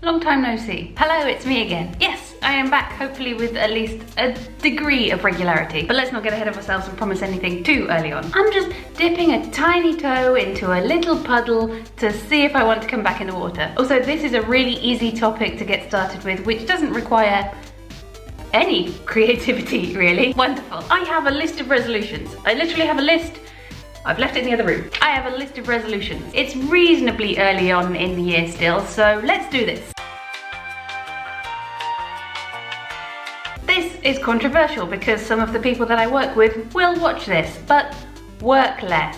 Long time no see. Hello, it's me again. Yes, I am back, hopefully with at least a degree of regularity. But let's not get ahead of ourselves and promise anything too early on. I'm just dipping a tiny toe into a little puddle to see if I want to come back in the water. Also, this is a really easy topic to get started with, which doesn't require any creativity, really. Wonderful. I have a list of resolutions. I literally have a list. I've left it in the other room. I have a list of resolutions. It's reasonably early on in the year still, so let's do this. This is controversial because some of the people that I work with will watch this, but work less.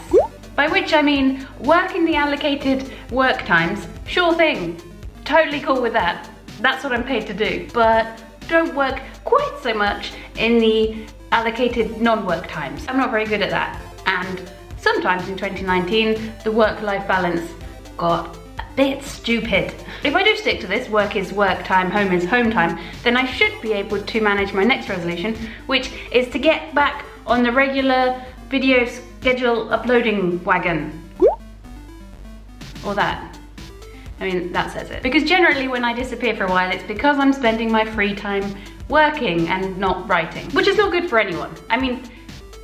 By which I mean work in the allocated work times. Sure thing. Totally cool with that. That's what I'm paid to do. But don't work quite so much in the allocated non-work times. I'm not very good at that. And sometimes in 2019, the work-life balance got a bit stupid. If I do stick to this, work is work time, home is home time, then I should be able to manage my next resolution, which is to get back on the regular video schedule uploading wagon. Or that. I mean, that says it. Because generally when I disappear for a while, it's because I'm spending my free time working and not writing, which is not good for anyone. I mean,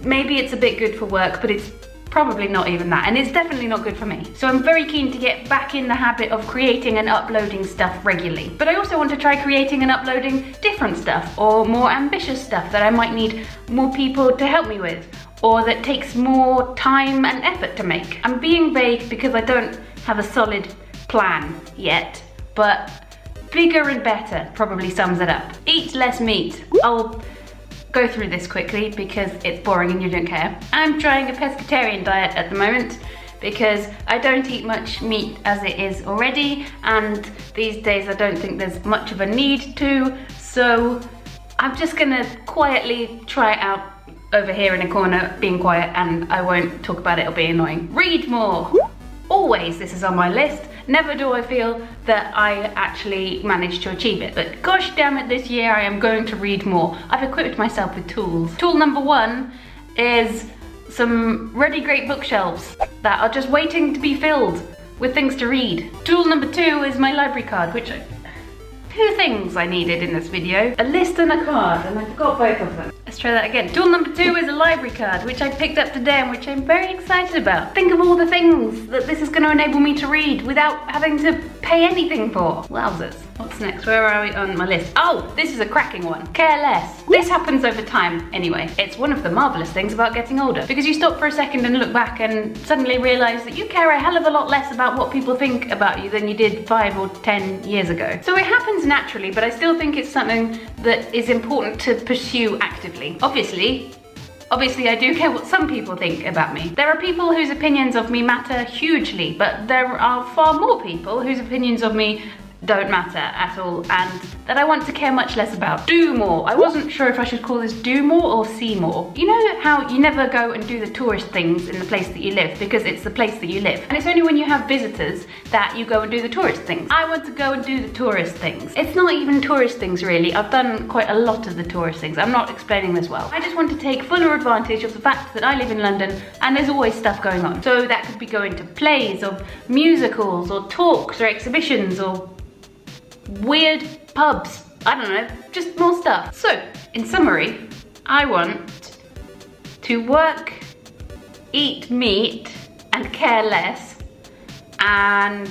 maybe it's a bit good for work, but it's probably not even that, and it's definitely not good for me. So I'm very keen to get back in the habit of creating and uploading stuff regularly. But I also want to try creating and uploading different stuff, or more ambitious stuff that I might need more people to help me with, or that takes more time and effort to make. I'm being vague because I don't have a solid plan yet, but bigger and better probably sums it up. Eat less meat. I'll go through this quickly because it's boring and you don't care. I'm trying a pescatarian diet at the moment because I don't eat much meat as it is already, and these days I don't think there's much of a need to, so I'm just gonna quietly try it out over here in a corner, being quiet, and I won't talk about it, it'll be annoying. Read more. Always this is on my list. Never do I feel that I actually managed to achieve it, but gosh damn it, this year I am going to read more. I've equipped myself with tools. Tool number one is some ready great bookshelves that are just waiting to be filled with things to read. Tool number two is my library card, which two things I needed in this video. A list and a card, and I forgot both of them. Let's try that again. Tool number two is a library card, which I picked up today and which I'm very excited about. Think of all the things that this is going to enable me to read without having to pay anything for. Wowzers. What's next? Where are we on my list? Oh, this is a cracking one. Care less. This happens over time anyway. It's one of the marvelous things about getting older, because you stop for a second and look back and suddenly realize that you care a hell of a lot less about what people think about you than you did 5 or 10 years ago. So it happens naturally, but I still think it's something that is important to pursue actively. Obviously I do care what some people think about me. There are people whose opinions of me matter hugely, but there are far more people whose opinions of me don't matter at all, and that I want to care much less about. Do more. I wasn't sure if I should call this do more or see more. You know how you never go and do the tourist things in the place that you live because it's the place that you live, and it's only when you have visitors that you go and do the tourist things. I want to go and do the tourist things. It's not even tourist things really. I've done quite a lot of the tourist things. I'm not explaining this well. I just want to take fuller advantage of the fact that I live in London and there's always stuff going on. So that could be going to plays or musicals or talks or exhibitions or weird pubs, I don't know, just more stuff. So, in summary, I want to work, eat meat, and care less, and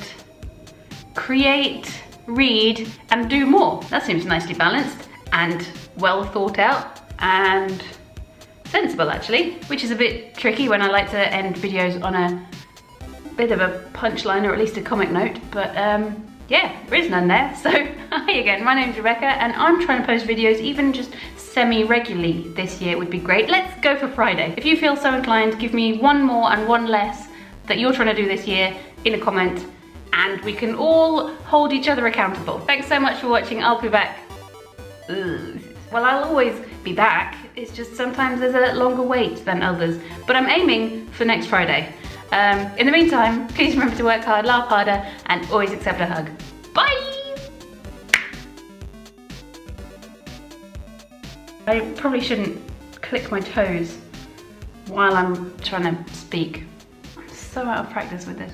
create, read, and do more. That seems nicely balanced, and well thought out, and sensible actually, which is a bit tricky when I like to end videos on a bit of a punchline, or at least a comic note, but yeah, there is none there. So, hi again, my name's Rebecca and I'm trying to post videos even just semi-regularly this year would be great. Let's go for Friday. If you feel so inclined, give me one more and one less that you're trying to do this year in a comment, and we can all hold each other accountable. Thanks so much for watching. I'll be back. Ugh. Well, I'll always be back. It's just sometimes there's a longer wait than others, but I'm aiming for next Friday. In the meantime, please remember to work hard, laugh harder, and always accept a hug. Bye! I probably shouldn't click my toes while I'm trying to speak. I'm so out of practice with this.